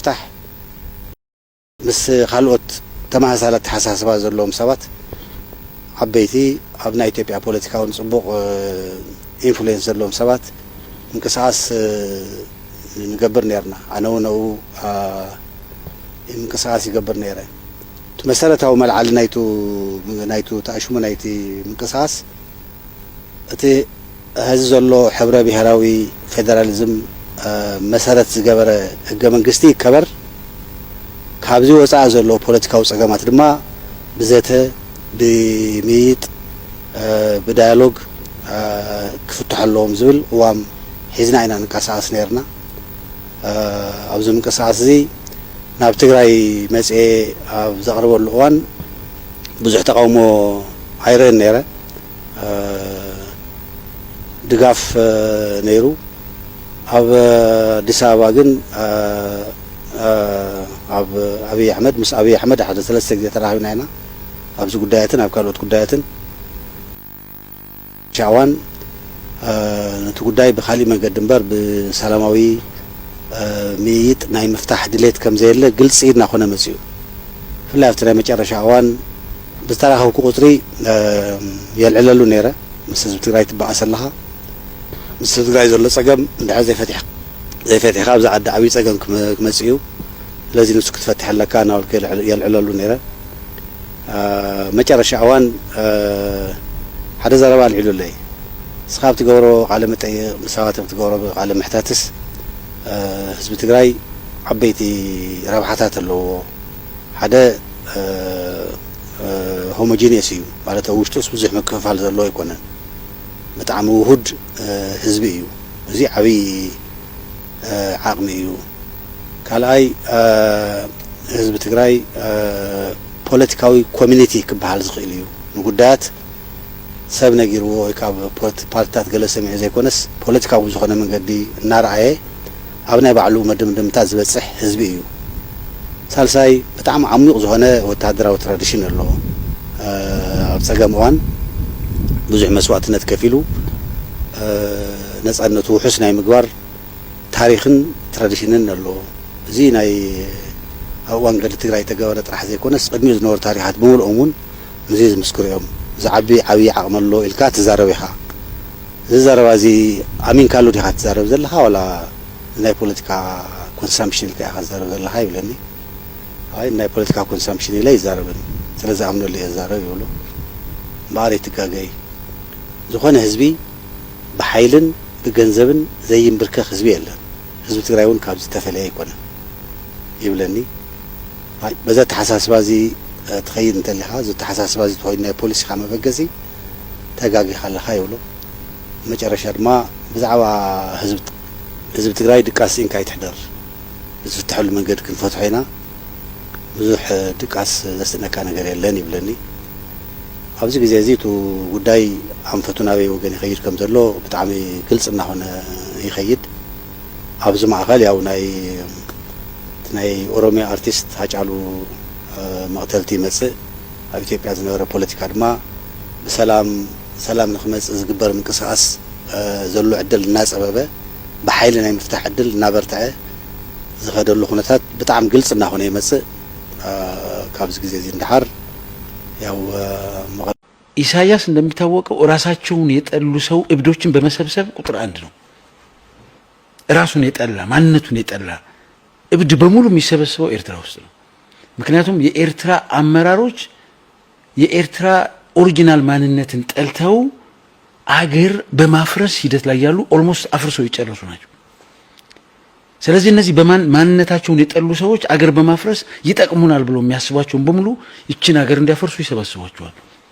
ምፍታሕ ምስ ካልኦት ተማሳሳላት ተሓሳስባ ዘለዎም ሰባት ዓበይቲ ኣብ ናይ ኢትዮጵያ ፖለቲካውን ጽቡቕ ኢንፍሉዌንስ ዘለዎም ሰባት እንቅስቃስ ንገብር ነርና ኣነ ወነው እንቅስቃስ ይገብር ነይረ መሰረታዊ መልዓል ናይቱ ተኣሽሙ ናይቲ እንቅስቃስ እቲ ህዝብ ዘሎ ሕብረ ብሔራዊ ፌደራሊዝም መሰረት ዝገበረ ህገ መንግስቲ ይከበር ካብዚ ወፃእ ዘሎ ፖለቲካዊ ጸገማት ድማ ብዘተ ብሚይጥ ብዳያሎግ ክፍትሑ ኣለዎም ዝብል እዋም ሒዝና ኢና ንቀሳቀስ ነርና ኣብዚ ምንቅስቃስ እዚ ናብ ትግራይ መጽኤ ኣብ ዘቕርበሉ እዋን ብዙሕ ተቃውሞ ኣይረአን ነይረ ድጋፍ ነይሩ ኣብ አዲስ አበባ ግን ኣብ አብይ አሕመድ ምስ አብይ አሕመድ ሓደ ሰለስተ ግዜ ተራኺብና ኢና ኣብዚ ጉዳያትን ኣብ ካልኦት ጉዳያትን ሻዋን ነቲ ጉዳይ ብኻሊእ መንገዲ እምበር ብሰላማዊ ሚይጥ ናይ ምፍታሕ ድሌት ከም ዘየለ ግልጽ ኢድና ኮነ መጽኡ ፍላይ ኣብቲ ናይ መጨረሻ እዋን ብዝተራኸብኩ ቁፅሪ የልዕለሉ ነይረ ምስ ህዝቢ ትግራይ ትበኣስ ኣለኻ ምስ ህዝቢ ትግራይ ዘሎ ጸገም እንድሕር ዘይፈቲሕካ ኣብዛ ዓዲ ዓብዪ ጸገም ክመጽእ እዩ ስለዚ ንሱ ክትፈትሕ ኣለካ ናብልከ የልዕለሉ ነይረ መጨረሻ እዋን ሓደ ዘረባ ኣልዒሉለይ እስኻ ብትገብሮ ቃለ መጠይቕ ምሳባት ብትገብሮ ቃለ ምሕታትስ ህዝቢ ትግራይ ዓበይቲ ረብሓታት ኣለዎ ሓደ ሆሞጂኒየስ እዩ ማለት ኣብ ውሽጡስ ብዙሕ ምክፍፋል ዘለዎ ኣይኮነን ብጣዕሚ ውሁድ ህዝቢ እዩ እዚ ዓብዪ ዓቕሚ እዩ ካልኣይ ህዝቢ ትግራይ ፖለቲካዊ ኮሚኒቲ ክበሃል ዝኽእል እዩ ንጉዳያት ሰብ ነጊርዎ ወይ ካብ ፓርቲታት ገለ ሰሚዑ ዘይኮነስ ፖለቲካዊ ዝኾነ መንገዲ እናረኣየ ኣብ ናይ ባዕሉ መደምደምታት ዝበፅሕ ህዝቢ እዩ ሳልሳይ ብጣዕሚ ዓሚቕ ዝኾነ ወታደራዊ ትራዲሽን ኣለዎ ኣብ ጸገም እዋን ብዙሕ መስዋዕትነት ከፊሉ ነፃነቱ ውሑስ ናይ ምግባር ታሪኽን ትራዲሽንን ኣለዎ እዚ ናይ ኣብ እዋን ገድሊ ትግራይ ተገበረ ጥራሕ ዘይኮነስ ቅድሚኡ ዝነበሩ ታሪኻት ብምልኦም እውን ነዚ ዝምስክሩ እዮም ዝዓቢ ዓብዪ ዓቕሚ ኣሎ ኢልካ ትዛረብ ኢኻ እዚ ዘረባ እዚ ኣሚንካሉ ዲኻ ትዛረብ ዘለኻ ዋላ ናይ ፖለቲካ ኮንሳምፕሽን ኢልካ ኢኻ ትዛረብ ዘለኻ ይብለኒ ኣይ ናይ ፖለቲካ ኮንሳምፕሽን ኢለ ይዛረብን ስለዚ ኣምነሉ እየ ዝዛረብ ይብሉ እምበኣር ይትጋገይ ዝኾነ ህዝቢ ብሓይልን ብገንዘብን ዘይንብርከኽ ህዝቢ የለን ህዝቢ ትግራይ እውን ካብዚ ተፈለየ ኣይኮነን ይብለኒ በዛ ተሓሳስባ እዚ ትኸይድ እንተሊኻ እዚ ተሓሳስባ እዚ ትኸይድ ናይ ፖሊስካ መበገሲ ተጋጊኻ ኣለኻ ይብሎ መጨረሻ ድማ ብዛዕባ ህዝቢ ትግራይ ድቃስ ኢንካ ይትሕደር ብዝፍትሐሉ መንገዲ ክንፈትሖ ኢና ብዙሕ ድቃስ ዘስጥነካ ነገር የለን ይብለኒ ኣብዚ ግዜ እዚ እቲ ጉዳይ ኣንፈቱ ናበይ ወገን ይኸይድ ከም ዘሎ ብጣዕሚ ግልጽ እናኾነ ይኸይድ ኣብዚ ማእኸል ያው ናይ ኦሮሚያ አርቲስት ሃጫሉ መቕተልቲ ይመጽእ ኣብ ኢትዮጵያ ዝነበረ ፖለቲካ ድማ ብሰላም ንኽመጽእ ዝግበር ምንቅስቃስ ዘሎ ዕድል እናፀበበ ብሓይሊ ናይ ምፍታሕ ዕድል እናበርትዐ ዝኸደሉ ኩነታት ብጣዕሚ ግልጽ እናኾነ ይመጽእ ካብዚ ጊዜ እዚ እንድሓር ያው ኢሳያስ እንደሚታወቀው ራሳቸውን የጠሉ ሰው እብዶችን በመሰብሰብ ቁጥር አንድ ነው። ራሱን የጠላ ማንነቱን የጠላ እብድ በሙሉ የሚሰበሰበው ኤርትራ ውስጥ ነው። ምክንያቱም የኤርትራ አመራሮች የኤርትራ ኦሪጂናል ማንነትን ጠልተው አገር በማፍረስ ሂደት ላይ ያሉ ኦልሞስት አፍርሰው ይጨርሱ ናቸው። ስለዚህ እነዚህ በማንነታቸውን የጠሉ ሰዎች አገር በማፍረስ ይጠቅሙናል ብለው የሚያስቧቸውን በሙሉ ይችን አገር እንዲያፈርሱ ይሰበስቧቸዋል።